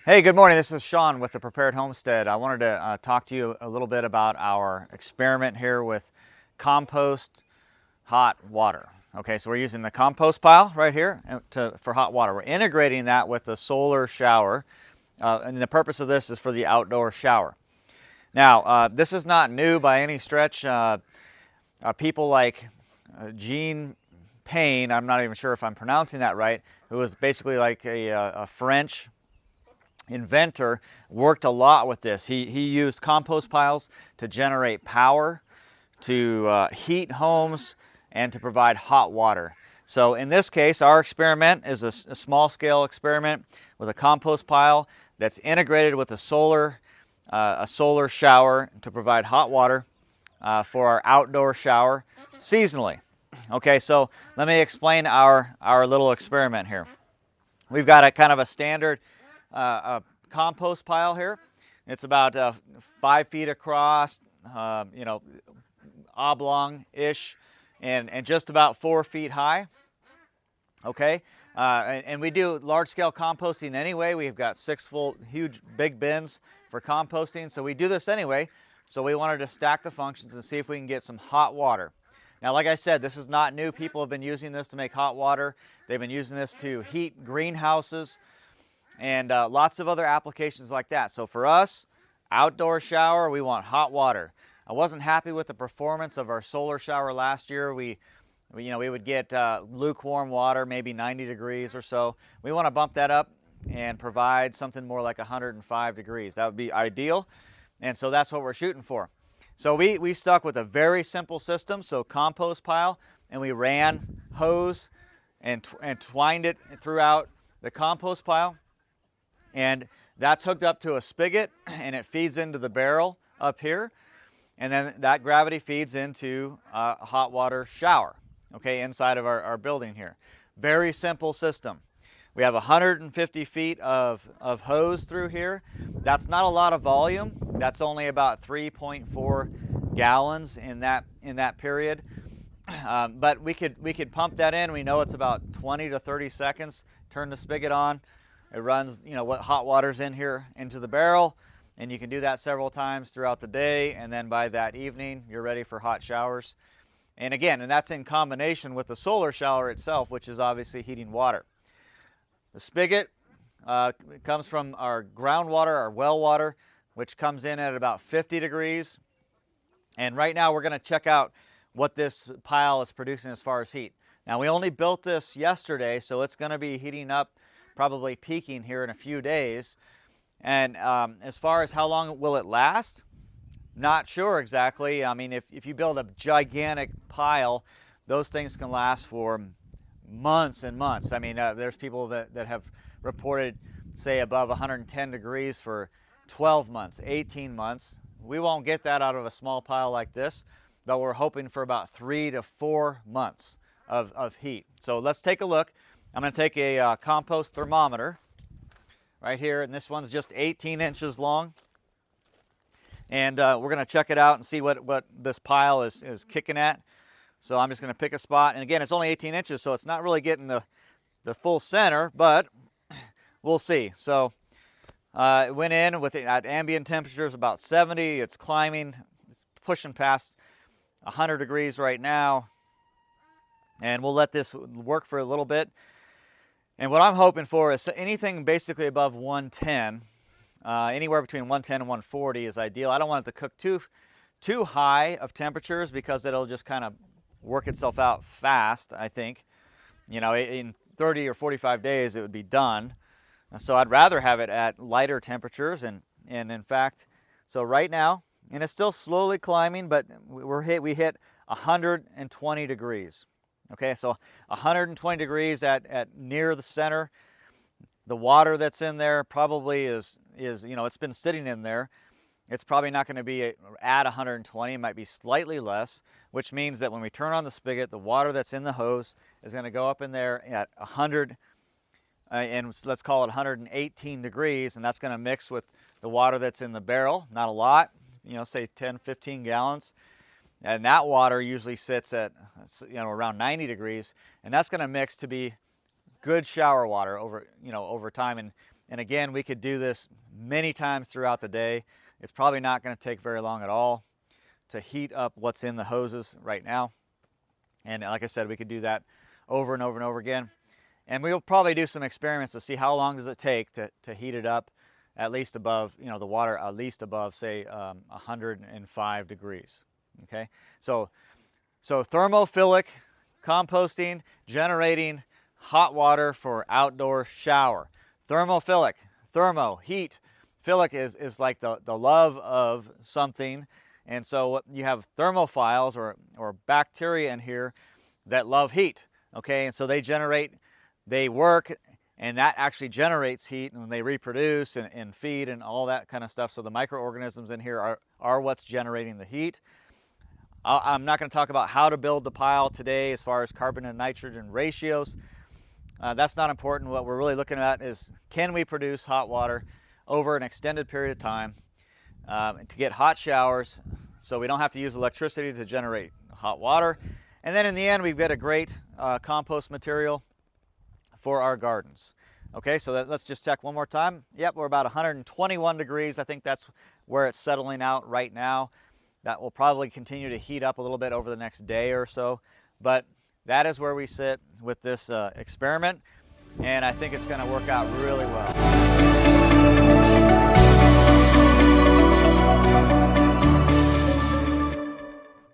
Hey, good morning. This is Sean with the Prepared Homestead. I wanted to talk to you a little bit about our experiment here with compost hot water. Okay, so we're using the compost pile right here for hot water. We're integrating that with the solar shower, and the purpose of this is for the outdoor shower. Now, this is not new by any stretch. People like Jean Payne, I'm not even sure if I'm pronouncing that right, who was basically like a French inventor, worked a lot with this. He used compost piles to generate power, to heat homes, and to provide hot water. So in this case, our experiment is a small scale experiment with a compost pile that's integrated with a solar shower to provide hot water for our outdoor shower seasonally. Okay, so let me explain our little experiment here. We've got a kind of a standard a compost pile here. It's about 5 feet across, oblong-ish, and just about 4 feet high. Okay, and we do large-scale composting anyway. We've got 6-foot, huge, big bins for composting, so we do this anyway. So we wanted to stack the functions and see if we can get some hot water. Now, like I said, this is not new. People have been using this to make hot water. They've been using this to heat greenhouses and lots of other applications like that. So for us, outdoor shower, we want hot water. I wasn't happy with the performance of our solar shower last year. We would get lukewarm water, maybe 90 degrees or so. We want to bump that up and provide something more like 105 degrees. That would be ideal, and so that's what we're shooting for. So we stuck with a very simple system, so compost pile, and we ran hose and twined it throughout the compost pile. And that's hooked up to a spigot, and it feeds into the barrel up here. And then that gravity feeds into a hot water shower, okay, inside of our building here. Very simple system. We have 150 feet of hose through here. That's not a lot of volume. That's only about 3.4 gallons in that period. But we could pump that in. We know it's about 20 to 30 seconds. Turn the spigot on. It runs, what hot water's in here into the barrel, and you can do that several times throughout the day, and then by that evening, you're ready for hot showers. And again, that's in combination with the solar shower itself, which is obviously heating water. The spigot comes from our groundwater, our well water, which comes in at about 50 degrees. And right now, we're going to check out what this pile is producing as far as heat. Now, we only built this yesterday, so it's going to be heating up, probably peaking here in a few days. And as far as how long will it last, not sure exactly. I mean, if you build a gigantic pile, those things can last for months and months. I mean, there's people that have reported, say, above 110 degrees for 12 months, 18 months. We won't get that out of a small pile like this, but we're hoping for about 3 to 4 months of heat. So let's take a look. I'm going to take a compost thermometer right here, and this one's just 18 inches long. And we're going to check it out and see what this pile is kicking at. So I'm just going to pick a spot. And again, it's only 18 inches, so it's not really getting the full center, but we'll see. So it went in with at ambient temperatures about 70. It's climbing. It's pushing past 100 degrees right now. And we'll let this work for a little bit. And what I'm hoping for is anything basically above 110, anywhere between 110 and 140 is ideal. I don't want it to cook too high of temperatures because it'll just kind of work itself out fast, I think. In 30 or 45 days it would be done. So I'd rather have it at lighter temperatures, and in fact, so right now, and it's still slowly climbing, but we hit 120 degrees. Okay, so 120 degrees at near the center. The water that's in there probably is it's been sitting in there. It's probably not going to be at 120. It might be slightly less, which means that when we turn on the spigot, the water that's in the hose is going to go up in there at 100, and let's call it 118 degrees, and that's going to mix with the water that's in the barrel. Not a lot, say 10, 15 gallons. And that water usually sits at around 90 degrees, and that's going to mix to be good shower water over time. And again, we could do this many times throughout the day. It's probably not going to take very long at all to heat up what's in the hoses right now. And like I said, we could do that over and over and over again. And we'll probably do some experiments to see how long does it take to heat it up at least above, the water at least above, say, 105 degrees. Okay, so thermophilic composting, generating hot water for outdoor shower. Thermophilic, thermo, heat. Philic is like the love of something. And so you have thermophiles or bacteria in here that love heat. Okay, and so they work, and that actually generates heat, and they reproduce and feed and all that kind of stuff. So the microorganisms in here are what's generating the heat. I'm not going to talk about how to build the pile today as far as carbon and nitrogen ratios. That's not important. What we're really looking at is, can we produce hot water over an extended period of time to get hot showers so we don't have to use electricity to generate hot water. And then in the end, we've got a great compost material for our gardens. Okay, so let's just check one more time. Yep, we're about 121 degrees. I think that's where it's settling out right now. That will probably continue to heat up a little bit over the next day or so. But that is where we sit with this experiment. And I think it's going to work out really well.